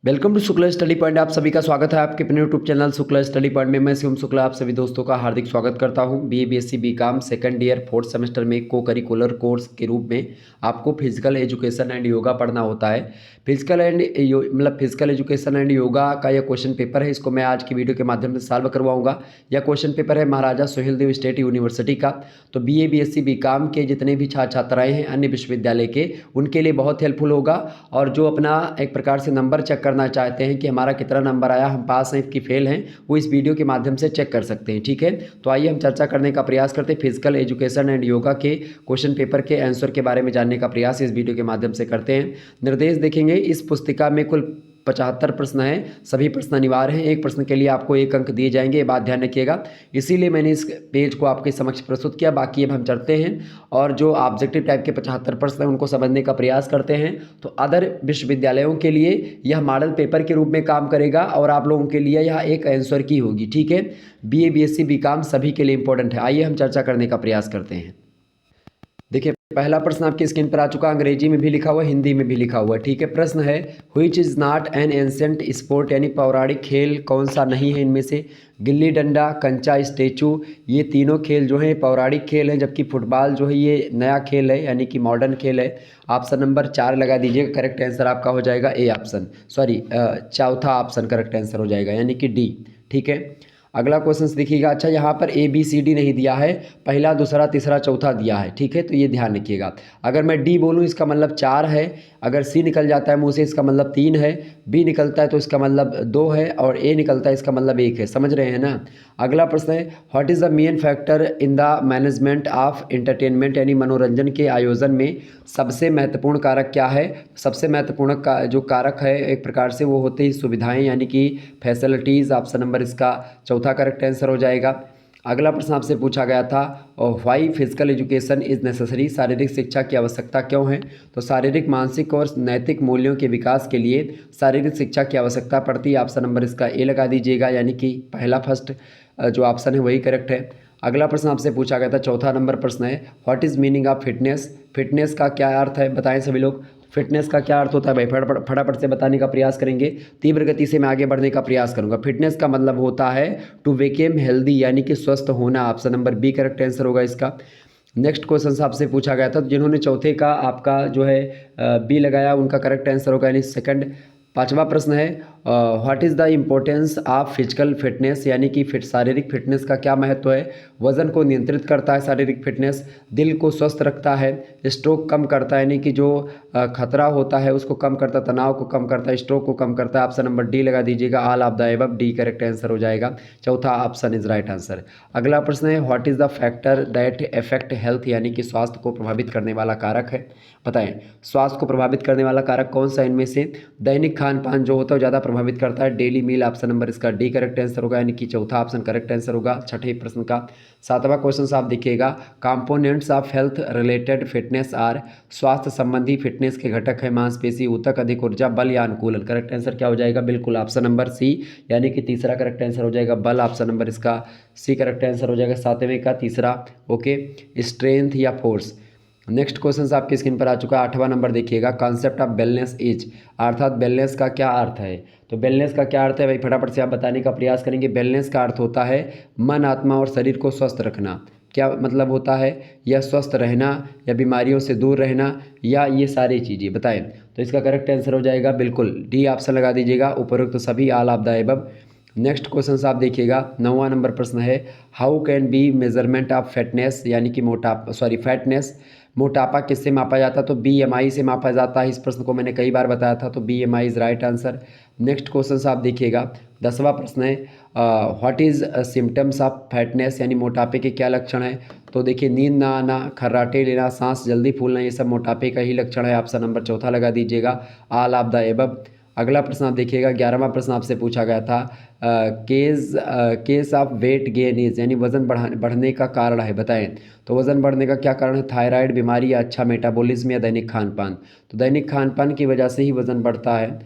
Welcome to Shukla study point. आप सभी का स्वागत है आपके अपने YouTube channel Shukla study point में। मैं शिवम शुक्ला आप सभी दोस्तों का हार्दिक स्वागत करता हूं। BA BSc BCom second year fourth semester में को करिकुलर कोर्स के रूप में आपको फिजिकल एजुकेशन एंड योगा पढ़ना होता है। फिजिकल एजुकेशन एंड योगा का यह क्वेश्चन पेपर है, इसको मैं आज की वीडियो के माध्यम से सॉल्व करवाऊंगा। यह क्वेश्चन पेपर है महाराजा सुहेलदेव स्टेट यूनिवर्सिटी का। तो बीए बीएससी बीकॉम के जितने भी छात्र छात्राएँ हैं अन्य विश्वविद्यालय के, उनके लिए बहुत हेल्पफुल होगा। और जो अपना एक प्रकार से नंबर चेक करना चाहते हैं कि हमारा कितना नंबर आया, हम पास हैं कि फेल हैं, वो इस वीडियो के माध्यम से चेक कर सकते हैं। ठीक है, तो आइए हम चर्चा करने का प्रयास करते हैं। फिजिकल एजुकेशन एंड योगा के क्वेश्चन पेपर के आंसर के बारे में जानने का प्रयास इस वीडियो के माध्यम से करते हैं। निर्देश देखेंगे, इस पुस्तिका में कुल 75 प्रश्न हैं, सभी प्रश्न अनिवार्य हैं। एक प्रश्न के लिए आपको 1 अंक दिए जाएंगे, ये बात ध्यान रखिएगा। इसीलिए मैंने इस पेज को आपके समक्ष प्रस्तुत किया। बाकी अब हम चलते हैं और जो ऑब्जेक्टिव टाइप के 75 प्रश्न हैं उनको समझने का प्रयास करते हैं। तो अदर विश्वविद्यालयों के लिए यह मॉडल पेपर के रूप में काम करेगा और आप लोगों के लिए यह एक आंसर की होगी। ठीक है, बीए बीएससी बीकॉम सभी के लिए इंपॉर्टेंट है। आइए हम चर्चा करने का प्रयास करते हैं। देखिए, पहला प्रश्न आपकी स्क्रीन पर आ चुका, अंग्रेजी में भी लिखा हुआ है, हिंदी में भी लिखा हुआ है। ठीक है, प्रश्न है which is not an ancient sport, यानी पौराणिक खेल कौन सा नहीं है इनमें से। गिल्ली डंडा, कंचा, स्टेचू, ये तीनों खेल जो हैं पौराणिक खेल हैं, जबकि फुटबॉल जो है ये नया खेल है, यानी कि मॉडर्न खेल है। ऑप्शन नंबर 4 लगा दीजिएगा, करेक्ट आंसर आपका हो जाएगा ए ऑप्शन, चौथा ऑप्शन करेक्ट आंसर हो जाएगा, यानी कि डी। ठीक है, अगला क्वेश्चन देखिएगा। अच्छा, यहाँ पर ए बी सी डी नहीं दिया है, पहला दूसरा तीसरा चौथा दिया है। ठीक है, तो ये ध्यान रखिएगा। अगर मैं डी बोलूँ इसका मतलब 4 है, अगर सी निकल जाता है मुँह से इसका मतलब 3 है, बी निकलता है तो इसका मतलब 2 है, और ए निकलता है इसका मतलब 1 है। समझ रहे हैं ना। अगला प्रश्न है what is the main factor in the management of entertainment, यानी मनोरंजन के आयोजन में सबसे महत्वपूर्ण कारक क्या है। सबसे महत्वपूर्ण का जो कारक है एक प्रकार से वो होते ही सुविधाएं, यानी कि फैसिलिटीज़। ऑप्शन नंबर इसका चौथा करेक्ट आंसर हो जाएगा। अगला प्रश्न आपसे पूछा गया था why physical education is necessary, शारीरिक शिक्षा की आवश्यकता क्यों है। तो शारीरिक, मानसिक और नैतिक मूल्यों के विकास के लिए शारीरिक शिक्षा की आवश्यकता पड़ती है। ऑप्शन नंबर इसका ए लगा दीजिएगा, यानी कि पहला फर्स्ट जो ऑप्शन है वही करेक्ट है। अगला प्रश्न आपसे पूछा गया था, चौथा नंबर प्रश्न है what is meaning of fitness, fitness का क्या अर्थ है, बताएं सभी लोग। फिटनेस का क्या अर्थ होता है भाई, फटाफट से बताने का प्रयास करेंगे। तीव्र गति से मैं आगे बढ़ने का प्रयास करूंगा। फिटनेस का मतलब होता है टू बिकेम हेल्दी, यानी कि स्वस्थ होना। Option number B correct answer होगा इसका। नेक्स्ट क्वेश्चन आपसे पूछा गया था, जिन्होंने चौथे का आपका जो है बी लगाया उनका करेक्ट आंसर होगा, यानी सेकंड। पांचवा प्रश्न है what is the importance of physical fitness, यानी कि शारीरिक फिटनेस का क्या महत्व है। वजन को नियंत्रित करता है शारीरिक फिटनेस, दिल को स्वस्थ रखता है, स्ट्रोक कम करता है, यानी कि जो खतरा होता है उसको कम करता है, तनाव को कम करता है, स्ट्रोक को कम करता है। ऑप्शन नंबर डी लगा दीजिएगा, all of the above, D correct answer हो जाएगा। चौथा ऑप्शन इज राइट आंसर। अगला प्रश्न है what is the factor that affect health, यानी कि स्वास्थ्य को प्रभावित करने वाला कारक है। बताएं, स्वास्थ्य को प्रभावित करने वाला कारक कौन सा इनमें से। दैनिक खान पान जो होता है ज़्यादा प्रभावित करता है, डेली मील। ऑप्शन नंबर इसका डी करेक्ट आंसर होगा, यानी कि चौथा ऑप्शन करेक्ट आंसर होगा छठे प्रश्न का। सातवां क्वेश्चन आप देखिएगा, components of health related fitness are, स्वास्थ्य संबंधी फिटनेस के घटक है मांसपेशी, ऊतक, अधिक ऊर्जा, बल या अनुकूलन। करेक्ट आंसर क्या हो जाएगा, बिल्कुल ऑप्शन नंबर सी, यानी कि तीसरा करेक्ट आंसर हो जाएगा बल। ऑप्शन नंबर इसका सी करेक्ट आंसर हो जाएगा, सातवें का तीसरा। ओके, स्ट्रेंथ या फोर्स। नेक्स्ट क्वेश्चन आपकी स्क्रीन पर आ चुका है, 8वां नंबर देखिएगा, कॉन्सेप्ट ऑफ बैलेंस इज, अर्थात बैलेंस का क्या अर्थ है। तो बैलेंस का क्या अर्थ है भाई, फटाफट से आप बताने का प्रयास करेंगे। बैलेंस का अर्थ होता है मन, आत्मा और शरीर को स्वस्थ रखना। क्या मतलब होता है, या स्वस्थ रहना, या बीमारियों से दूर रहना, या ये सारी चीज़ें बताएं। तो इसका करेक्ट आंसर हो जाएगा बिल्कुल डी ऑप्शन लगा दीजिएगा, उपरोक्त तो सभी, all of the above. Next question आप देखिएगा, 9वां नंबर प्रश्न है how can be measurement of fatness, यानी कि फैटनेस, मोटापा किससे मापा जाता है। तो बीएमआई से मापा जाता है। इस प्रश्न को मैंने कई बार बताया था, तो BMI is right answer. Next question आप देखिएगा, 10वां प्रश्न है what is symptoms of fatness, यानी मोटापे के क्या लक्षण है। तो देखिए, नींद ना आना, खर्राटे लेना, सांस जल्दी फूलना, ये सब मोटापे का ही लक्षण है। ऑप्शन नंबर चौथा लगा दीजिएगा, ऑल ऑफ द एबव। अगला प्रश्न आप देखिएगा, 11वां प्रश्न आपसे पूछा गया था case of weight gain is, यानी वजन बढ़ने का कारण है, बताएं। तो वजन बढ़ने का क्या कारण है, थायराइड बीमारी, या अच्छा मेटाबॉलिज्म, या दैनिक खान पान। तो दैनिक खान पान की वजह से ही वजन बढ़ता है।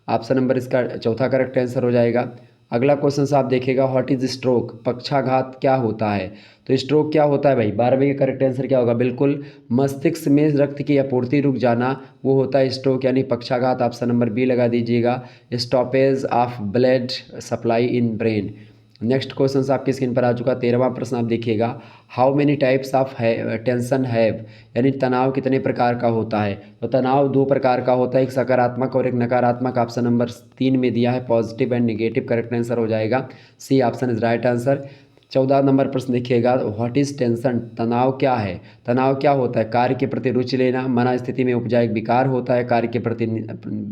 ऑप्शन नंबर इसका चौथा करेक्ट आंसर हो जाएगा। अगला क्वेश्चन से आप देखिएगा, व्हाट इज स्ट्रोक, पक्षाघात क्या होता है। तो स्ट्रोक क्या होता है भाई, 12वें का करेक्ट आंसर क्या होगा, बिल्कुल मस्तिष्क में रक्त की आपूर्ति रुक जाना, वो होता है स्ट्रोक यानी पक्षाघात। ऑप्शन नंबर बी लगा दीजिएगा, stoppage of blood supply in brain. Next question आपकी स्क्रीन पर आ चुका, 13वां प्रश्न आप देखिएगा, how many types of tension have, यानी तनाव कितने प्रकार का होता है। तो तनाव 2 प्रकार का होता है, एक सकारात्मक और एक नकारात्मक। ऑप्शन नंबर 3 में दिया है positive and negative, correct answer हो जाएगा C option is right answer. 14 नंबर प्रश्न देखिएगा, व्हाट इज टेंशन, तनाव क्या है। तनाव क्या होता है, कार्य के प्रति रुचि लेना, मना स्थिति में उपजा एक विकार होता है, कार्य के प्रति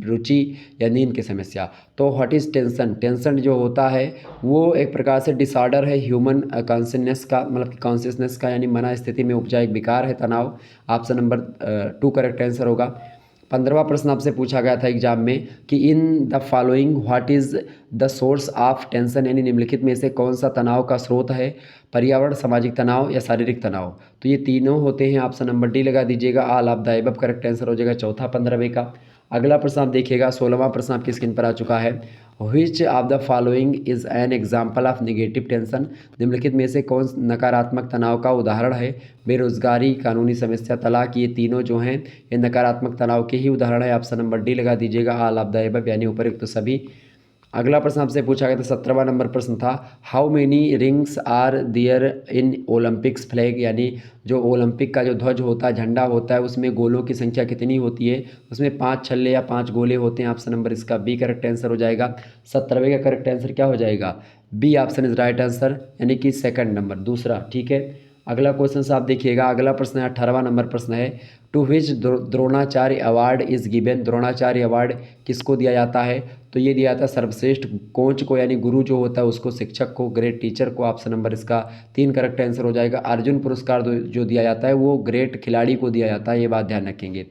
रुचि या नींद की समस्या। तो व्हाट इज टेंशन, टेंशन जो होता है वो एक प्रकार से डिसऑर्डर है ह्यूमन कॉन्शियसनेस का, मतलब कॉन्शियसनेस का, यानी मना स्थिति में उपजा एक विकार है तनाव। ऑप्शन नंबर 2 करेक्ट आंसर होगा। 15वां प्रश्न आपसे पूछा गया था एग्जाम में कि in the following what is the source of tension, यानी निम्नलिखित में से कौन सा तनाव का स्रोत है, पर्यावरण, सामाजिक तनाव या शारीरिक तनाव। तो ये तीनों होते हैं, ऑप्शन नंबर डी लगा दीजिएगा, all of the above correct answer हो जाएगा चौथा 15वें का। अगला प्रश्न आप देखिएगा, 16वां प्रश्न आपकी स्क्रीन पर आ चुका है, which of the following is an example of negative tension, निम्नलिखित में से कौन नकारात्मक तनाव का उदाहरण है। बेरोजगारी, कानूनी समस्या, तलाक, ये तीनों जो हैं ये नकारात्मक तनाव के ही उदाहरण है। ऑप्शन नंबर डी लगा दीजिएगा, ऑल ऑफ द अबव यानी उपरोक्त तो सभी। अगला प्रश्न आपसे पूछा गया था 17वां नंबर प्रश्न था, how many rings are there in Olympics flag, यानी जो ओलंपिक का जो ध्वज होता है, झंडा होता है, उसमें गोलों की संख्या कितनी होती है। उसमें 5 छल्ले या 5 गोले होते हैं। ऑप्शन नंबर इसका बी करेक्ट आंसर हो जाएगा। 17वें का करेक्ट आंसर क्या हो जाएगा, B option is right answer, यानी कि सेकंड नंबर दूसरा, ठीक है। अगला क्वेश्चन से आप देखिएगा, अगला प्रश्न है 18वां नंबर प्रश्न है, to which Dronacharya award is given, Dronacharya award किसको दिया जाता है। तो ये दिया जाता है सर्वश्रेष्ठ कोच को, यानी गुरु जो होता है उसको, शिक्षक को, ग्रेट टीचर को। ऑप्शन नंबर इसका 3 करेक्ट आंसर हो जाएगा। अर्जुन पुरस्कार जो दिया जाता है वो ग्रेट खिलाड़ी को दिया जाता है, ये बात ध्यान रखेंगे।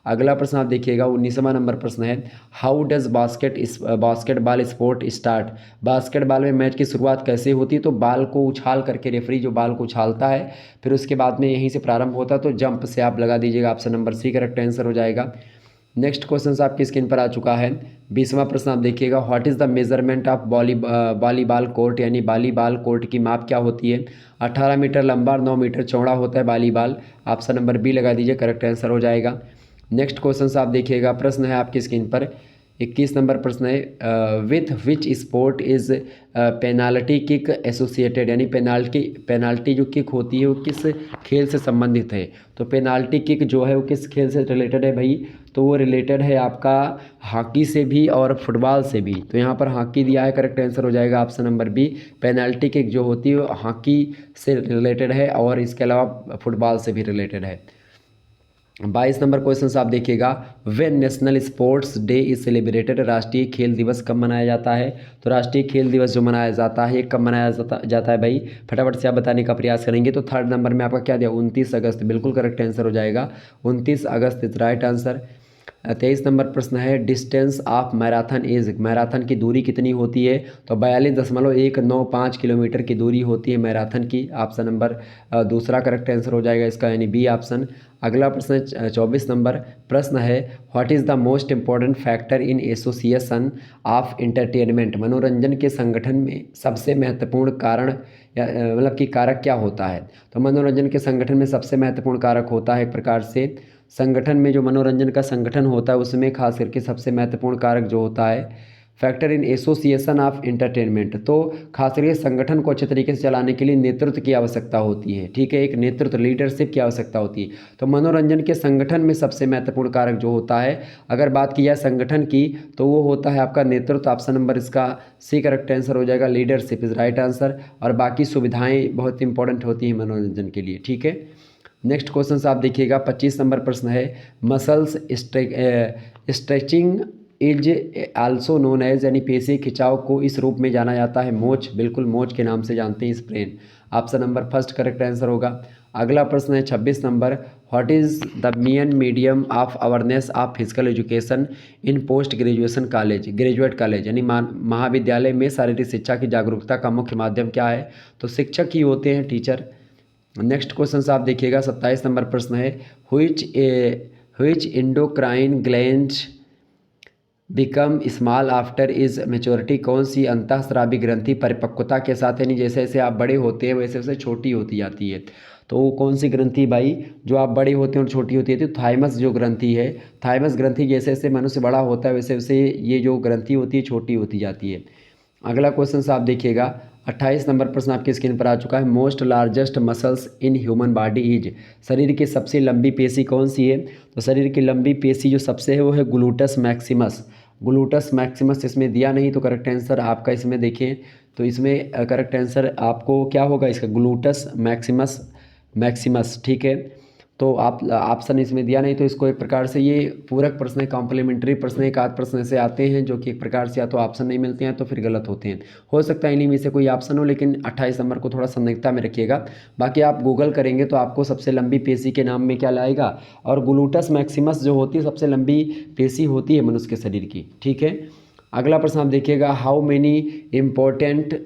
अगला प्रश्न आप देखिएगा, 19वां नंबर प्रश्न है, how does basketball sport start, basketball में मैच की शुरुआत कैसे होती है। तो बाल को उछाल करके, रेफरी जो बाल को उछालता है फिर उसके बाद में यहीं से प्रारंभ होता है, तो जंप से आप लगा दीजिएगा, option number C correct answer हो जाएगा। नेक्स्ट क्वेश्चन आपकी स्क्रीन पर आ चुका है, 20वां प्रश्न आप देखिएगा, what is the measurement of volleyball court, यानी वॉलीबॉल कोर्ट की माप क्या होती है। 18 मीटर लंबा और 9 मीटर चौड़ा होता है वॉलीबॉल। ऑप्शन नंबर बी लगा दीजिए, करेक्ट आंसर हो जाएगा। नेक्स्ट क्वेश्चन आप देखिएगा, प्रश्न है आपकी स्क्रीन पर 21 नंबर प्रश्न है, with which sport is penalty kick associated, यानी पेनाल्टी जो किक होती है वो किस खेल से संबंधित है। तो पेनाल्टी किक जो है वो किस खेल से रिलेटेड है भाई, तो वो रिलेटेड है आपका हॉकी से भी और फुटबॉल से भी। तो यहाँ पर हॉकी दिया है, करेक्ट आंसर हो जाएगा option number B. Penalty kick जो होती है वो हॉकी से रिलेटेड है और इसके अलावा फुटबॉल से भी रिलेटेड है। 22 नंबर क्वेश्चन आप देखिएगा, when national sports day is celebrated, राष्ट्रीय खेल दिवस कब मनाया जाता है। तो राष्ट्रीय खेल दिवस जो मनाया जाता है कब मनाया जाता है भाई, फटाफट से आप बताने का प्रयास करेंगे। तो थर्ड नंबर में आपका क्या दिया, 29 अगस्त, बिल्कुल करेक्ट आंसर हो जाएगा, 29 अगस्त इज राइट आंसर। 23 नंबर प्रश्न है, distance of marathon is, marathon की दूरी कितनी होती है। तो 42.195 किलोमीटर की दूरी होती है मैराथन की। ऑप्शन नंबर दूसरा करेक्ट आंसर हो जाएगा इसका, यानी बी ऑप्शन। अगला प्रश्न 24 नंबर प्रश्न है, what is the most important factor in association of entertainment, मनोरंजन के संगठन में सबसे महत्वपूर्ण कारण या मतलब कि कारक क्या होता है। तो मनोरंजन के संगठन में सबसे महत्वपूर्ण कारक होता है एक प्रकार से संगठन में, जो मनोरंजन का संगठन होता है उसमें खास करके सबसे महत्वपूर्ण कारक जो होता है factor in association of entertainment. तो खास करके संगठन को अच्छे तरीके से चलाने के लिए नेतृत्व की आवश्यकता होती है, ठीक है, एक नेतृत्व लीडरशिप की आवश्यकता होती है। तो मनोरंजन के संगठन में सबसे महत्वपूर्ण कारक जो होता है, अगर बात की जाए संगठन की, तो वो होता है आपका नेतृत्व। ऑप्शन नंबर इसका सी करेक्ट आंसर हो जाएगा, लीडरशिप इज राइट आंसर। और बाकी सुविधाएँ बहुत इंपॉर्टेंट होती हैं मनोरंजन के लिए, ठीक है। नेक्स्ट क्वेश्चन आप देखिएगा, 25 नंबर प्रश्न है, muscles stretching is also known as, यानी पेशी खिंचाव को इस रूप में जाना जाता है मोच, बिल्कुल मोच के नाम से जानते हैं sprain. Option number first correct answer होगा। अगला प्रश्न है 26 number, what is the main medium of awareness of physical education in post graduation college, graduate college, यानी महाविद्यालय में शारीरिक शिक्षा की जागरूकता का मुख्य माध्यम क्या है। तो शिक्षक ही होते हैं, टीचर। नेक्स्ट क्वेश्चन आप देखिएगा, 27 नंबर प्रश्न है, which endocrine gland become small after is maturity, कौन सी अंतःस्रावी ग्रंथि परिपक्वता के साथ, यानी जैसे जैसे आप बड़े होते हैं वैसे वैसे छोटी होती जाती है। तो वो कौन सी ग्रंथि भाई, जो आप बड़े होते हैं और छोटी होती है, तो थाइमस जो ग्रंथि है, थाइमस ग्रंथि जैसे जैसे मनुष्य बड़ा होता है वैसे वैसे ये जो ग्रंथि होती है छोटी होती जाती है। अगला क्वेश्चन से आप देखिएगा, 28 नंबर प्रश्न आपकी स्क्रीन पर आ चुका है। Most largest muscles in human body is, शरीर की सबसे लंबी पेशी कौन सी है? तो शरीर की लंबी पेशी जो सबसे है वो है ग्लूटस मैक्सिमस। ग्लूटस मैक्सिमस इसमें दिया नहीं, तो करेक्ट आंसर आपका इसमें देखें तो इसमें करेक्ट आंसर आपको क्या होगा इसका, ग्लूटस मैक्सिमस, मैक्सिमस, ठीक है। तो आप ऑप्शन इसमें दिया नहीं, तो इसको एक प्रकार से ये पूरक प्रश्न है, कॉम्प्लीमेंट्री प्रश्न है। एक आध प्रश्न ऐसे आते हैं जो कि एक प्रकार से या तो ऑप्शन नहीं मिलते हैं तो फिर गलत होते हैं। हो सकता है इन्हीं में से कोई ऑप्शन हो, लेकिन 28 नंबर को थोड़ा संदिग्धता में रखिएगा। बाकी आप गूगल करेंगे तो आपको सबसे लंबी पेशी के नाम में क्या लाएगा, और ग्लूटस मैक्सिमस जो होती है सबसे लंबी पेशी होती है मनुष्य के शरीर की, ठीक है। अगला प्रश्न आप देखिएगा, how many important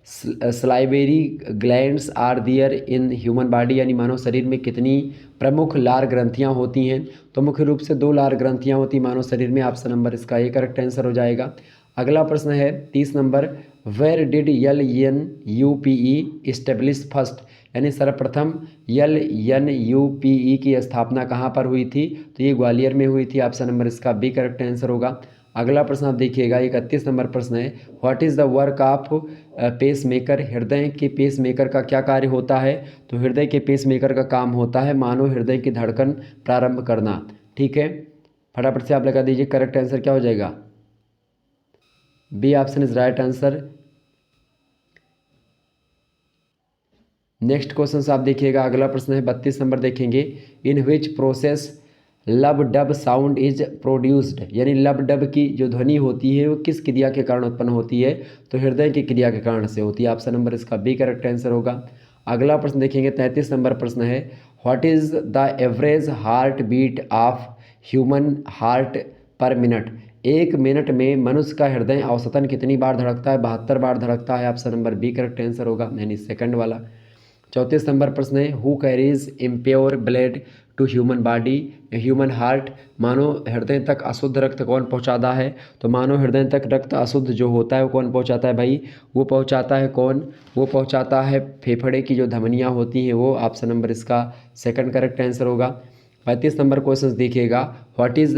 salivary glands are there in human body, यानी मानव शरीर में कितनी प्रमुख लार ग्रंथियां होती हैं? तो मुख्य रूप से 2 लार ग्रंथियां होती मानव शरीर में। ऑप्शन नंबर इसका ये करेक्ट आंसर हो जाएगा। अगला प्रश्न है 30 number, where did LNUPE establish first, यानी सर्वप्रथम LNUPE की स्थापना कहाँ पर हुई थी? तो ये ग्वालियर में हुई थी। ऑप्शन नंबर इसका बी करेक्ट आंसर होगा। अगला प्रश्न आप देखिएगा, 31 नंबर प्रश्न है, what is the work of pacemaker, हृदय के पेस मेकर का क्या कार्य होता है? तो हृदय के पेस मेकर का काम होता है मानव हृदय की धड़कन प्रारंभ करना, ठीक है। फटाफट से आप लगा दीजिए, करेक्ट आंसर क्या हो जाएगा, B option is right answer. Next question से आप देखिएगा, अगला प्रश्न है 32 नंबर देखेंगे, in which process lub dub sound is produced, यानी लब डब की जो ध्वनि होती है वो किस क्रिया के कारण उत्पन्न होती है? तो हृदय की क्रिया के कारण से होती है। ऑप्शन नंबर इसका बी करेक्ट आंसर होगा। अगला प्रश्न देखेंगे 33 नंबर प्रश्न है, what is the average heart beat of human heart per minute, एक मिनट में मनुष्य का हृदय औसतन कितनी बार धड़कता है? 72 बार धड़कता है। Option number B correct answer होगा, यानी सेकंड वाला। 34 नंबर प्रश्न है, who carries impure blood to human body, human heart, मानव हृदय तक अशुद्ध रक्त कौन पहुंचाता है? तो मानव हृदय तक रक्त अशुद्ध जो होता है वो कौन पहुंचाता है भाई? वो पहुंचाता है कौन? वो पहुंचाता है फेफड़े की जो धमनियां होती हैं वो। ऑप्शन नंबर इसका सेकंड करेक्ट आंसर होगा। 35 नंबर क्वेश्चन देखिएगा, what is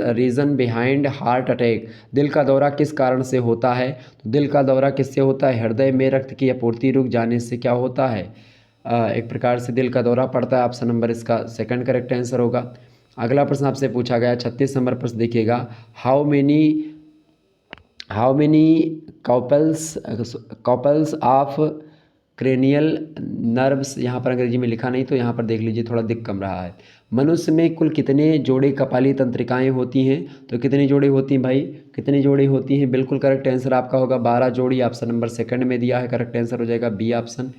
reason behind heart attack, दिल का दौरा किस कारण से होता है? तो दिल का दौरा किससे होता है? हृदय में रक्त की आपूर्ति रुक जाने से क्या होता है? एक प्रकार से दिल का दौरा पड़ता है। ऑप्शन नंबर इसका सेकंड करेक्ट आंसर होगा। अगला प्रश्न आपसे पूछा गया 36 नंबर प्रश्न देखिएगा, how many couples of cranial nerves, यहाँ पर अंग्रेजी में लिखा नहीं तो यहाँ पर देख लीजिए, थोड़ा दिख कम रहा है। मनुष्य में कुल कितने जोड़े कपाली तंत्रिकाएं होती हैं? तो कितनी जोड़ी होती हैं भाई, कितनी जोड़ी होती हैं? बिल्कुल करेक्ट आंसर आपका होगा 12 जोड़ी। ऑप्शन नंबर सेकंड में दिया है, करेक्ट आंसर हो जाएगा बी ऑप्शन।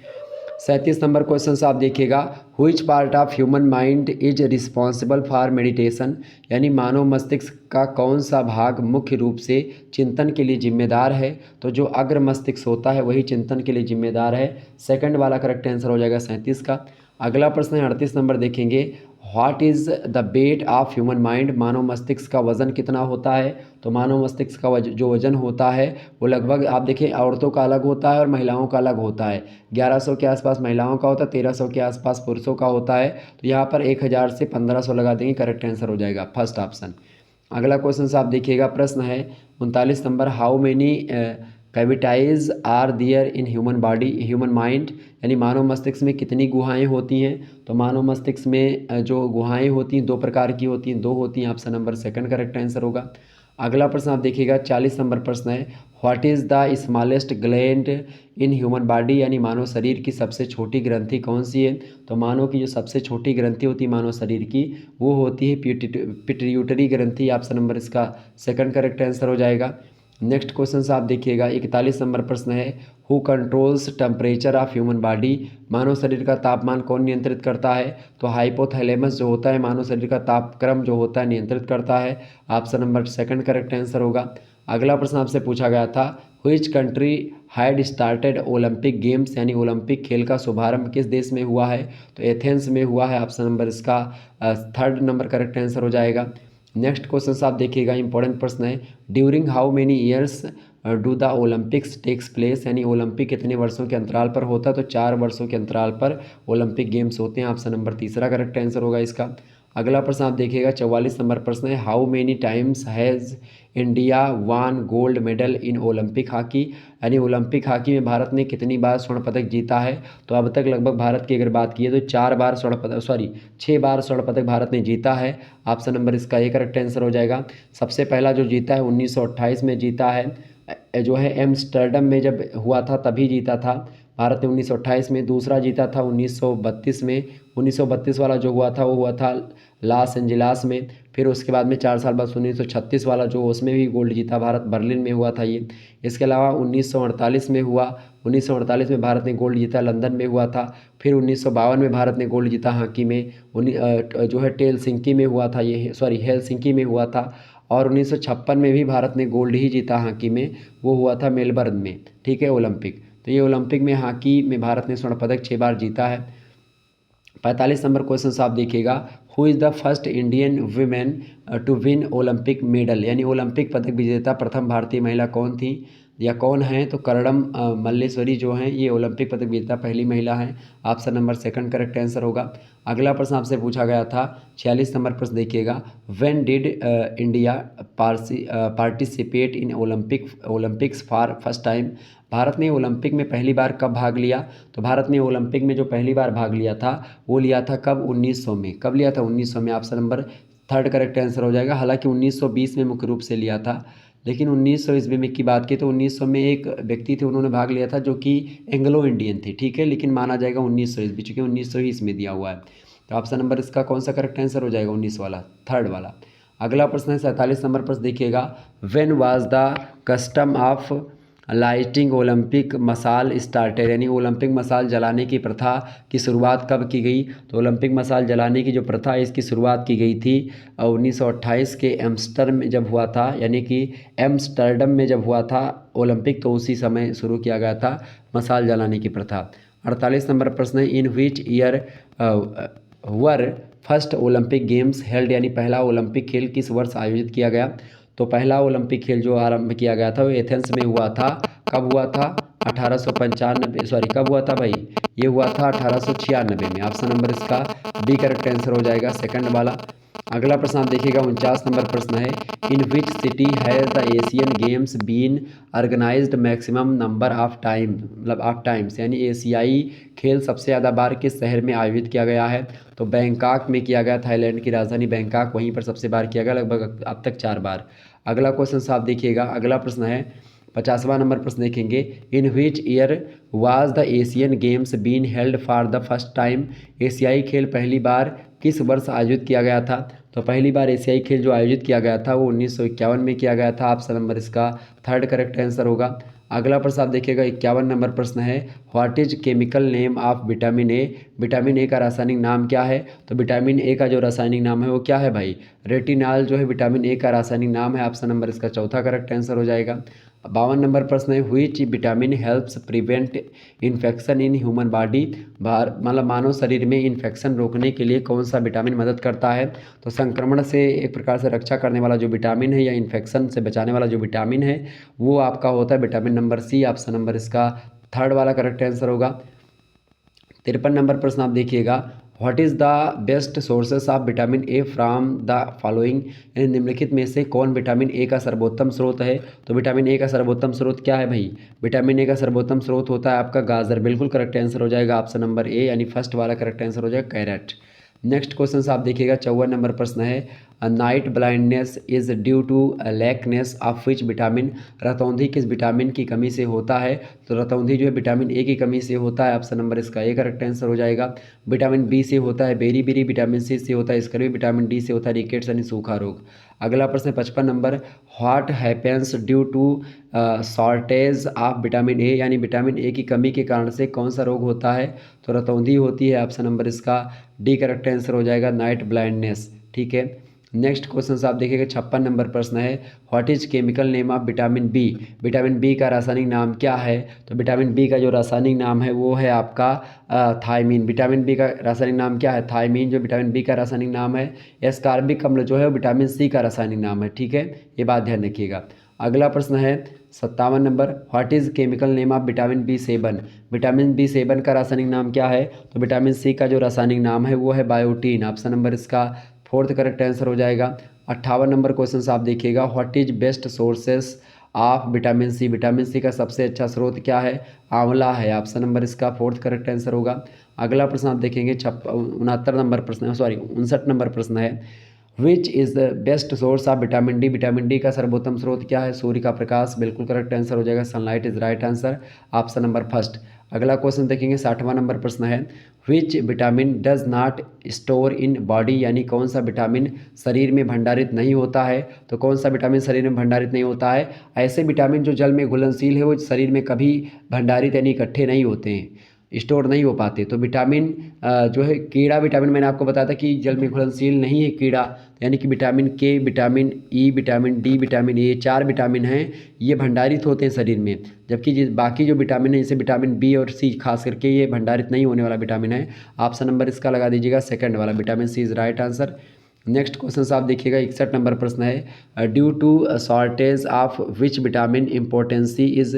37 नंबर क्वेश्चन से आप देखिएगा, which part of human mind is responsible for meditation, यानी मानव मस्तिष्क का कौन सा भाग मुख्य रूप से चिंतन के लिए जिम्मेदार है? तो जो अग्र मस्तिष्क होता है वही चिंतन के लिए जिम्मेदार है। सेकंड वाला करेक्ट आंसर हो जाएगा 37 का। अगला प्रश्न है 38 नंबर देखेंगे, what is the weight of human mind, मानव मस्तिष्क का वज़न कितना होता है? तो मानव मस्तिष्क का जो वज़न होता है वो लगभग आप देखिए औरतों का अलग होता है और महिलाओं का अलग होता है। 1100 के आसपास महिलाओं का होता है, 1300 के आसपास पुरुषों का होता है। तो यहाँ पर 1000 से 1500 लगा देंगे, करेक्ट आंसर हो जाएगा फर्स्ट ऑप्शन। अगला क्वेश्चन से आप देखिएगा, प्रश्न है 39 नंबर, how many cavities are there in human body, human mind, यानी मानव मस्तिष्क में कितनी गुहाएं होती हैं? तो मानव मस्तिष्क में जो गुहाएं होती हैं 2 प्रकार की होती हैं, 2 होती हैं। Option number second correct answer होगा। अगला प्रश्न आप देखिएगा 40 नंबर प्रश्न है, what is the smallest gland in human body, यानी मानव शरीर की सबसे छोटी ग्रंथि कौन सी है? तो मानव की जो सबसे छोटी ग्रंथि होती है मानव शरीर की वो होती है पिट्यूटरी ग्रंथि। ऑप्शन नंबर इसका सेकंड करेक्ट आंसर हो जाएगा। नेक्स्ट क्वेश्चन से आप देखिएगा 41 नंबर प्रश्न है, who controls temperature of human body, मानव शरीर का तापमान कौन नियंत्रित करता है? तो हाइपोथैलेमस जो होता है मानव शरीर का तापक्रम जो होता है नियंत्रित करता है। Option number second correct answer होगा। अगला प्रश्न आपसे पूछा गया था, which country had started Olympic games, यानी ओलंपिक खेल का शुभारंभ किस देश में हुआ है? तो एथेंस में हुआ है। ऑप्शन नंबर इसका थर्ड नंबर करेक्ट आंसर हो जाएगा। नेक्स्ट क्वेश्चन आप देखिएगा, इंपॉर्टेंट प्रश्न है, during how many years do the Olympics takes place, यानी ओलंपिक कितने वर्षों के अंतराल पर होता है, तो 4 वर्षों के अंतराल पर ओलंपिक गेम्स होते हैं। ऑप्शन नंबर तीसरा करेक्ट आंसर होगा इसका। अगला प्रश्न आप देखिएगा, 44 नंबर प्रश्न है, how many times has India one gold medal in Olympic hockey, यानी ओलंपिक हॉकी में भारत ने कितनी बार स्वर्ण पदक जीता है। तो अब तक लगभग भारत की अगर बात की तो 4 बार स्वर्ण पदक, 6 बार स्वर्ण पदक भारत ने जीता है। ऑप्शन नंबर इसका ए करेक्ट आंसर हो जाएगा। सबसे पहला जो जीता है 1928 में जीता है, जो है एम्स्टर्डम में जब हुआ था तभी जीता था भारत ने 1928 में। दूसरा जीता था 1932 में, 1932 वाला जो हुआ था वो हुआ था लॉस एंजिल्स में। फिर उसके बाद में 4 साल बाद 1936 वाला जो उसमें भी गोल्ड जीता भारत, बर्लिन में हुआ था ये। इसके अलावा 1948 में हुआ, 1948 में भारत ने गोल्ड जीता, लंदन में हुआ था। फिर 1952 में भारत ने गोल्ड जीता हॉकी में, जो है हेलसिंकी में हुआ था ये, हेलसिंकी में हुआ था। और 1956 में भी भारत ने गोल्ड ही जीता हॉकी में, वो हुआ था मेलबर्न में, ठीक है, ओलंपिक। तो ये ओलंपिक में हॉकी में भारत ने स्वर्ण पदक 6 बार जीता है। 45 नंबर क्वेश्चन आप देखिएगा, who is the first Indian women to win Olympic medal, यानी ओलंपिक पदक विजेता प्रथम भारतीय महिला कौन थी या कौन है। तो कर्णम मल्लेश्वरी जो हैं ये ओलंपिक पदक विजेता पहली महिला हैं। Option number second correct answer होगा। अगला प्रश्न आपसे पूछा गया था 46 नंबर प्रश्न देखिएगा, when did India participate in Olympics for first time, Bharat ने ओलंपिक में पहली बार कब भाग लिया। तो भारत ने ओलंपिक में जो पहली बार भाग लिया था वो लिया था कब, 1900 में। कब लिया था, 1900 में। Option number third correct answer हो जाएगा। हालांकि 1920 में मुख्य रूप से लिया था, लेकिन 1900 ईस्वी में की बात की तो 1900 में एक व्यक्ति थे उन्होंने भाग लिया था जो कि एंग्लो इंडियन थे, ठीक है, लेकिन माना जाएगा 1900 ईस्वी, चूँकि 1900 ही इसमें दिया हुआ है। तो ऑप्शन नंबर इसका कौन सा करेक्ट आंसर हो जाएगा, 19 वाला, थर्ड वाला। अगला प्रश्न है 47 नंबर प्रश्न देखिएगा, when was the custom of lighting Olympic मसाल स्टार्टेड, यानी ओलंपिक मसाल जलाने की प्रथा की शुरुआत कब की गई। तो ओलंपिक मसाल जलाने की जो प्रथा है इसकी शुरुआत की गई थी 1928 के एम्स्टर्डम में जब हुआ था, यानी कि एम्स्टर्डम में जब हुआ था ओलंपिक, तो उसी समय शुरू किया गया था मसाल जलाने की प्रथा। 48 नंबर प्रश्न है, in which year were first Olympic games held, यानी पहला ओलंपिक खेल किस वर्ष आयोजित किया गया। तो पहला ओलंपिक खेल जो आरंभ किया गया था वो एथेंस में हुआ था। कब हुआ था, 1895, कब हुआ था भाई, ये हुआ था 1896 में। ऑप्शन नंबर इसका बी करेक्ट आंसर हो जाएगा, सेकंड वाला। अगला प्रश्न आप देखिएगा 49 नंबर प्रश्न है, in which city has the Asian games been organised maximum number of time, मतलब ऑफ टाइम्स, यानी एशियाई खेल सबसे ज़्यादा बार किस शहर में आयोजित किया गया है। तो बैंकॉक में किया गया, थाईलैंड की राजधानी बैंकॉक, वहीं पर सबसे बार किया गया, लगभग अब तक 4 बार। अगला क्वेश्चन आप देखिएगा, अगला प्रश्न है 50वां नंबर प्रश्न देखेंगे, in which year was the Asian games been held for the first time, एशियाई खेल पहली बार किस वर्ष आयोजित किया गया था। तो पहली बार एशियाई खेल जो आयोजित किया गया था वो 1951 में किया गया था। ऑप्शन नंबर इसका थर्ड करेक्ट आंसर होगा। अगला प्रश्न आप देखिएगा 51 नंबर प्रश्न है, what is chemical name of vitamin A, vitamin A का रासायनिक नाम क्या है। तो विटामिन ए का जो रासायनिक नाम है वो क्या है भाई, रेटिनॉल जो है विटामिन ए का रासायनिक नाम है। ऑप्शन नंबर इसका चौथा करेक्ट आंसर हो जाएगा। 52 नंबर प्रश्न है, which vitamin helps prevent infection in human body, मतलब मानव शरीर में इन्फेक्शन रोकने के लिए कौन सा विटामिन मदद करता है। तो संक्रमण से एक प्रकार से रक्षा करने वाला जो विटामिन है या इन्फेक्शन से बचाने वाला जो विटामिन है वो आपका होता है vitamin number C. Option number इसका थर्ड वाला करेक्ट आंसर होगा। 53 नंबर प्रश्न आप देखिएगा, what is the best sources of vitamin A from the following, यानी निम्नलिखित में से कौन विटामिन ए का सर्वोत्तम स्रोत है। तो विटामिन ए का सर्वोत्तम स्रोत क्या है भाई, विटामिन ए का सर्वोत्तम स्रोत होता है आपका गाजर, बिल्कुल करेक्ट आंसर हो जाएगा। ऑप्शन नंबर ए यानी फर्स्ट वाला करेक्ट आंसर हो जाएगा कैरेट। नेक्स्ट क्वेश्चन आप देखिएगा 54 नंबर प्रश्न है, night blindness is due to lackness of which vitamin, रतौंधी किस विटामिन की कमी से होता है। तो रतौंधी जो है विटामिन ए की कमी से होता है। ऑप्शन नंबर इसका ए करेक्ट आंसर हो जाएगा। विटामिन बी से होता है बेरी, विटामिन सी से होता है स्कर्वी, विटामिन डी से होता है रिकेट्स यानी सूखा रोग। अगला प्रश्न 55 number, what happens due to shortage of vitamin A, यानी विटामिन ए की कमी के कारण से कौन सा रोग होता है। तो रतौंधी होती है। ऑप्शन नंबर इसका डी करेक्ट आंसर हो जाएगा, नाइट ब्लाइंडनेस, ठीक है। नेक्स्ट क्वेश्चन से आप देखिएगा 56 नंबर प्रश्न है, what is chemical name of vitamin B. Vitamin B का रासायनिक नाम क्या है? तो विटामिन बी का जो रासायनिक नाम है वो है आपका थायमीन। विटामिन बी का रासायनिक नाम क्या है? थायमीन जो विटामिन बी का रासायनिक नाम है। एस्कॉर्बिक अम्ल जो है वो विटामिन सी का रासायनिक नाम है। ठीक है, ये बात ध्यान रखिएगा। अगला प्रश्न है 57 नंबर, what is chemical name of vitamin बी7। विटामिन बी7 का रासायनिक नाम क्या है? तो विटामिन सी का जो रासायनिक नाम है वो है बायोटीन। ऑप्शन नंबर इसका फोर्थ करेक्ट आंसर हो जाएगा। 58 नंबर क्वेश्चन से आप देखिएगा, what is best sources of vitamin C. Vitamin C का सबसे अच्छा स्रोत क्या है? आंवला है। ऑप्शन नंबर इसका फोर्थ करेक्ट आंसर होगा। अगला प्रश्न आप देखेंगे 69 नंबर प्रश्न, सॉरी 59 नंबर प्रश्न है, which is the best source of vitamin D. Vitamin D का सर्वोत्तम स्रोत क्या है? सूर्य का प्रकाश। बिल्कुल करेक्ट आंसर हो जाएगा, sunlight is right answer, option number first. अगला क्वेश्चन देखेंगे 60वां नंबर प्रश्न है, which vitamin does not store in body. यानी कौन सा विटामिन शरीर में भंडारित नहीं होता है? तो कौन सा विटामिन शरीर में भंडारित नहीं होता है? ऐसे विटामिन जो जल में घुलनशील है वो शरीर में कभी भंडारित यानी इकट्ठे नहीं होते हैं, स्टोर नहीं हो पाते। तो विटामिन जो है कीड़ा विटामिन, मैंने आपको बताया था कि जल में घुलनशील नहीं है कीड़ा, यानी कि विटामिन के, vitamin E, vitamin D, vitamin A, 4 vitamin हैं, ये भंडारित होते हैं शरीर में। जबकि बाकी जो विटामिन है जैसे विटामिन बी और सी खास करके ये भंडारित नहीं होने वाला विटामिन है। ऑप्शन नंबर इसका लगा दीजिएगा सेकंड वाला, vitamin C is right answer. Next question से आप देखिएगा 61 नंबर प्रश्न है, due to shortage of which vitamin impotency is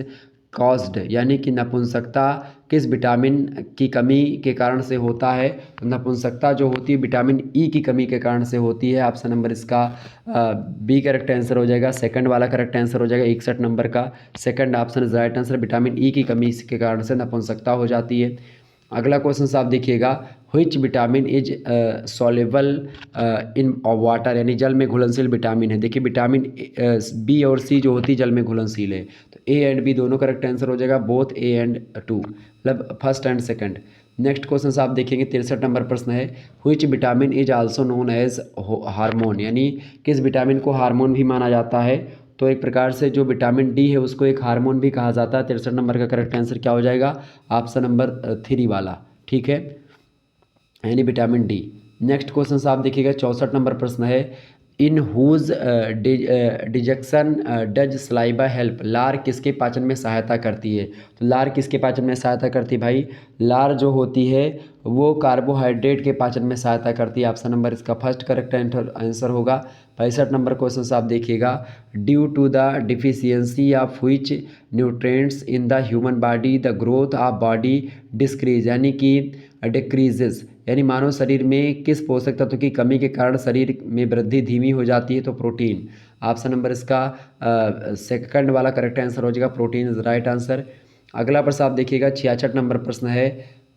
caused. यानी कि नपुंसकता किस विटामिन की कमी के कारण से होता है? तो नपुंसकता जो होती है विटामिन ई की कमी के कारण से होती है। ऑप्शन नंबर इसका बी करेक्ट आंसर हो जाएगा, सेकंड वाला करेक्ट आंसर हो जाएगा 61 नंबर का, second option is right answer. Vitamin E की कमी के कारण से नपुंसकता हो जाती है। अगला क्वेश्चन से आप देखिएगा, which vitamin is soluble in water. यानी जल में घुलनशील विटामिन है। देखिए विटामिन बी और सी जो होती है जल में घुलनशील है, तो ए एंड बी दोनों करेक्ट आंसर हो जाएगा, बोथ ए एंड टू, मतलब first and second. Next question से आप देखेंगे 63 नंबर प्रश्न है, which vitamin is also known as hormone. यानी किस विटामिन को हार्मोन भी माना जाता है? तो एक प्रकार से जो विटामिन डी है उसको एक हार्मोन भी कहा जाता है। 63 नंबर का करेक्ट आंसर क्या हो जाएगा? ऑप्शन नंबर 3 वाला, ठीक है, यानी विटामिन डी। नेक्स्ट क्वेश्चन से आप देखिएगा 64 नंबर प्रश्न है, in whose digestion does saliva help. लार किसके पाचन में सहायता करती है? तो लार किसके पाचन में सहायता करती है भाई? लार जो होती है वो कार्बोहाइड्रेट के पाचन में सहायता करती है। ऑप्शन नंबर इसका फर्स्ट करेक्ट आंसर होगा। 65 नंबर क्वेश्चन से आप देखिएगा, due to the deficiency of which nutrients in the human body the growth of body decrease. यानी कि डिक्रीजेज, यानी मानव शरीर में किस पोषक तत्व की कमी के कारण शरीर में वृद्धि धीमी हो जाती है? तो प्रोटीन। ऑप्शन नंबर इसका सेकंड वाला करेक्ट आंसर हो जाएगा, प्रोटीन इज राइट आंसर। अगला प्रश्न आप देखिएगा 66 नंबर प्रश्न है,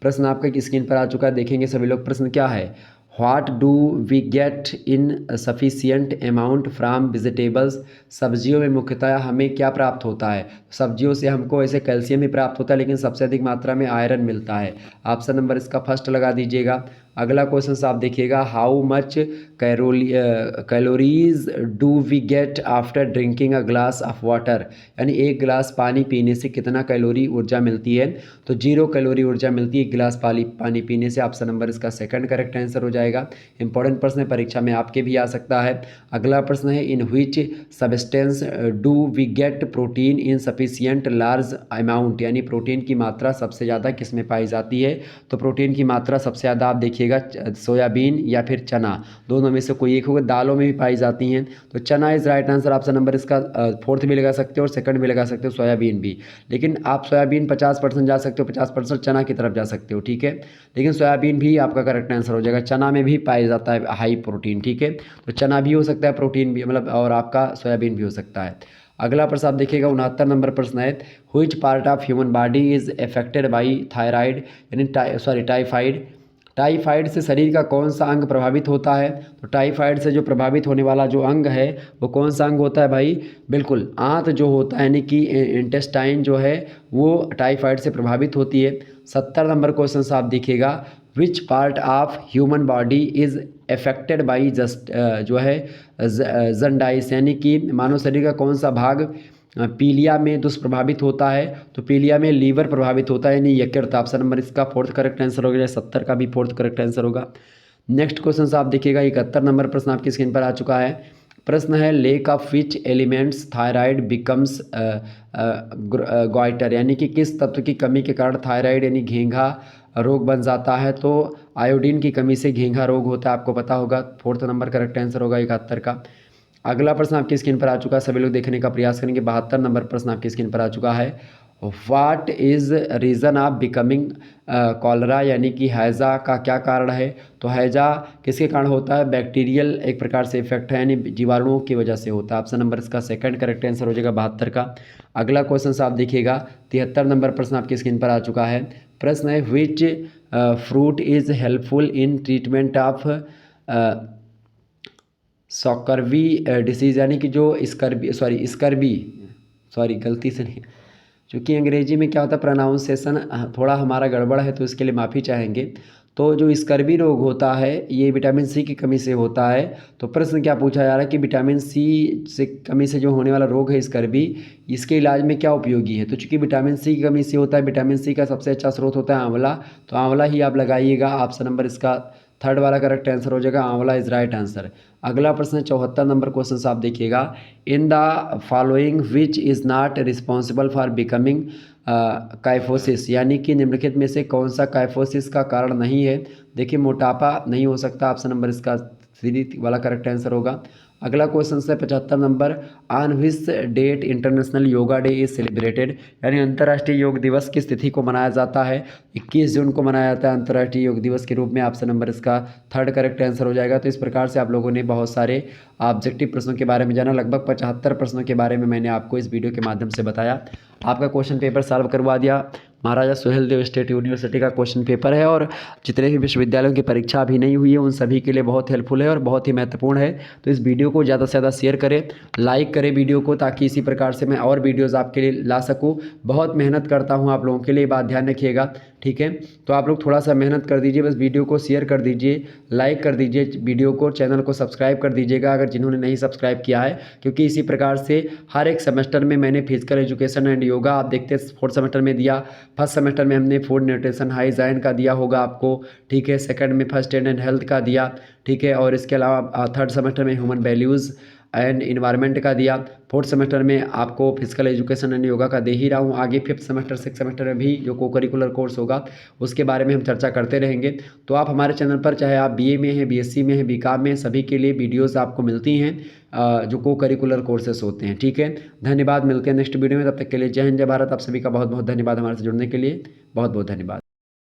प्रश्न आपका स्क्रीन पर आ चुका है, देखेंगे सभी लोग। प्रश्न क्या है, what do we get in sufficient amount from vegetables. सब्जियों में मुख्यतः हमें क्या प्राप्त होता है? सब्जियों से हमको ऐसे कैल्शियम भी प्राप्त होता है, लेकिन सबसे अधिक मात्रा में आयरन मिलता है। ऑप्शन नंबर इसका फर्स्ट लगा दीजिएगा। अगला क्वेश्चन से आप देखिएगा, how much calories do we get after drinking a glass of water. यानी एक गिलास पानी पीने से कितना कैलोरी ऊर्जा मिलती है? तो 0 कैलोरी ऊर्जा मिलती है एक गिलास पानी पीने से। ऑप्शन नंबर इसका सेकंड करेक्ट आंसर हो जाएगा। इंपॉर्टेंट प्रश्न है, परीक्षा में आपके भी आ सकता है। अगला प्रश्न है, in which substance do we get protein in sufficient large amount. यानी प्रोटीन की मात्रा सबसे ज़्यादा किस में पाई जाती है? तो प्रोटीन की मात्रा सबसे ज़्यादा आप देखिएगा सोयाबीन या फिर चना, दोनों में से कोई एक होगा। दालों में भी पाई जाती हैं, तो चना is right answer. Option number इसका फोर्थ भी लगा सकते हो और सेकंड भी लगा सकते हो, सोयाबीन भी। लेकिन आप सोयाबीन 50% जा सकते हो, 50% चना की तरफ जा सकते हो, ठीक है। लेकिन सोयाबीन भी आपका करेक्ट आंसर हो जाएगा। चना में भी पाया जाता है हाई प्रोटीन, ठीक है। तो चना भी हो सकता है प्रोटीन भी, मतलब, और आपका सोयाबीन भी हो सकता है। अगला प्रश्न आप देखिएगा 69 नंबर प्रश्न है, which part of human body is affected by thyroid, यानी टाइफाइड। टाइफाइड से शरीर का कौन सा अंग प्रभावित होता है? तो टाइफाइड से जो प्रभावित होने वाला जो अंग है वो कौन सा अंग होता है भाई? बिल्कुल आंत जो होता है, यानी कि इंटेस्टाइन जो है वो टाइफाइड से प्रभावित होती है। 70 नंबर क्वेश्चन से आप देखिएगा, which part of human body is affected by जो है जंडाइस, यानी कि मानव शरीर का कौन सा भाग पीलिया में दुष्प्रभावित होता है? तो पीलिया में लीवर प्रभावित होता है, यानी यकृत। ऑप्शन नंबर इसका फोर्थ करेक्ट आंसर हो गया। 70 का भी फोर्थ करेक्ट आंसर होगा। नेक्स्ट क्वेश्चन आप देखिएगा 71 नंबर प्रश्न आपकी स्क्रीन पर आ चुका है। प्रश्न है lake of which elements thyroid becomes goitre, यानी कि किस तत्व की कमी के कारण थायराइड यानी घेंघा रोग बन जाता है। तो आयोडीन की कमी से घेंघा रोग होता है, आपको पता होगा। 4th नंबर करेक्ट आंसर होगा 71 का। अगला प्रश्न आपकी स्क्रीन पर आ चुका है, सभी लोग देखने का प्रयास करेंगे। 72 नंबर प्रश्न आपकी स्क्रीन पर आ चुका है। What is reason of becoming cholera, यानी कि हैज़ा का क्या कारण है। तो हैज़ा किसके कारण होता है, बैक्टीरियल एक प्रकार से इफेक्ट है, यानी जीवाणुओं की वजह से होता है। ऑप्शन नंबर इसका सेकंड करेक्ट आंसर हो जाएगा 72 का। अगला क्वेश्चन आप देखिएगा 73 नंबर प्रश्न आपकी स्क्रीन पर आ चुका है। प्रश्न है which fruit is helpful in treatment of scurvy disease, यानी कि जो स्कर्वी गलती से नहीं, क्योंकि अंग्रेजी में क्या होता है प्रोनाउंसिएशन थोड़ा हमारा गड़बड़ है, तो इसके लिए माफ़ी चाहेंगे। तो जो स्कर्वी रोग होता है ये विटामिन सी की कमी से होता है। तो प्रश्न क्या पूछा जा रहा है कि विटामिन सी से कमी से जो होने वाला रोग है स्कर्वी, इसके इलाज में क्या उपयोगी है। तो चूंकि विटामिन सी की कमी से होता है, विटामिन सी का सबसे अच्छा स्रोत होता है आंवला, तो आंवला ही आप लगाइएगा। ऑप्शन नंबर इसका थर्ड वाला करेक्ट आंसर हो जाएगा, आंवला इज राइट आंसर। अगला प्रश्न 74 नंबर क्वेश्चन आप देखिएगा। In the following which is not responsible for becoming kyphosis, यानी कि निम्नलिखित में से कौन सा काइफोसिस का कारण नहीं है। देखिए मोटापा नहीं हो सकता, ऑप्शन नंबर इसका 3 वाला करेक्ट आंसर होगा। अगला क्वेश्चन है 75 number, on which date International Yoga Day is celebrated, यानी अंतर्राष्ट्रीय योग दिवस किस तिथि को मनाया जाता है। 21 जून को मनाया जाता है अंतर्राष्ट्रीय योग दिवस के रूप में। ऑप्शन नंबर इसका थर्ड करेक्ट आंसर हो जाएगा। तो इस प्रकार से आप लोगों ने बहुत सारे ऑब्जेक्टिव प्रश्नों के बारे में जाना, लगभग 75 प्रश्नों के बारे में मैंने आपको इस वीडियो के माध्यम से बताया। आपका क्वेश्चन पेपर सॉल्व करवा दिया। महाराजा सुहेलदेव स्टेट यूनिवर्सिटी का क्वेश्चन पेपर है और जितने भी विश्वविद्यालयों की परीक्षा अभी नहीं हुई है उन सभी के लिए बहुत हेल्पफुल है और बहुत ही महत्वपूर्ण है। तो इस वीडियो को ज़्यादा से ज़्यादा शेयर करें, लाइक करें वीडियो को, ताकि इसी प्रकार से मैं और वीडियोज़ आपके लिए ला सकूँ। बहुत मेहनत करता हूँ आप लोगों के लिए, बात ध्यान रखिएगा, ठीक है। तो आप लोग थोड़ा सा मेहनत कर दीजिए, बस वीडियो को शेयर कर दीजिए, लाइक कर दीजिए वीडियो को, चैनल को सब्सक्राइब कर दीजिएगा अगर जिन्होंने नहीं सब्सक्राइब किया है, क्योंकि इसी प्रकार से हर एक सेमेस्टर में मैंने फिजिकल एजुकेशन एंड योगा आप देखते हैं 4th सेमेस्टर में दिया, 1st सेमेस्टर में हमने फूड न्यूट्रिशन हाइजाइन का दिया होगा आपको, ठीक है। सेकंड में फर्स्ट एड एंड हेल्थ का दिया, ठीक है। और इसके अलावा 3rd सेमेस्टर में ह्यूमन वैल्यूज़ एंड इन्वायरमेंट का दिया। 4th सेमेस्टर में आपको फिजिकल एजुकेशन एंड योगा का दे ही रहा हूँ। आगे 5th सेमेस्टर 6th सेमेस्टर में भी जो को करिकुलर कोर्स होगा उसके बारे में हम चर्चा करते रहेंगे। तो आप हमारे चैनल पर चाहे आप बीए में हैं, बीएससी में हैं, बीकॉम में, सभी के लिए वीडियोज़ आपको मिलती हैं जो को करिकुलर कोर्सेस होते हैं, ठीक है। धन्यवाद, मिलते हैं नेक्स्ट वीडियो में, तब तक के लिए जय हिंद जय भारत। आप सभी का बहुत बहुत धन्यवाद हमारे से जुड़ने के लिए, बहुत बहुत धन्यवाद।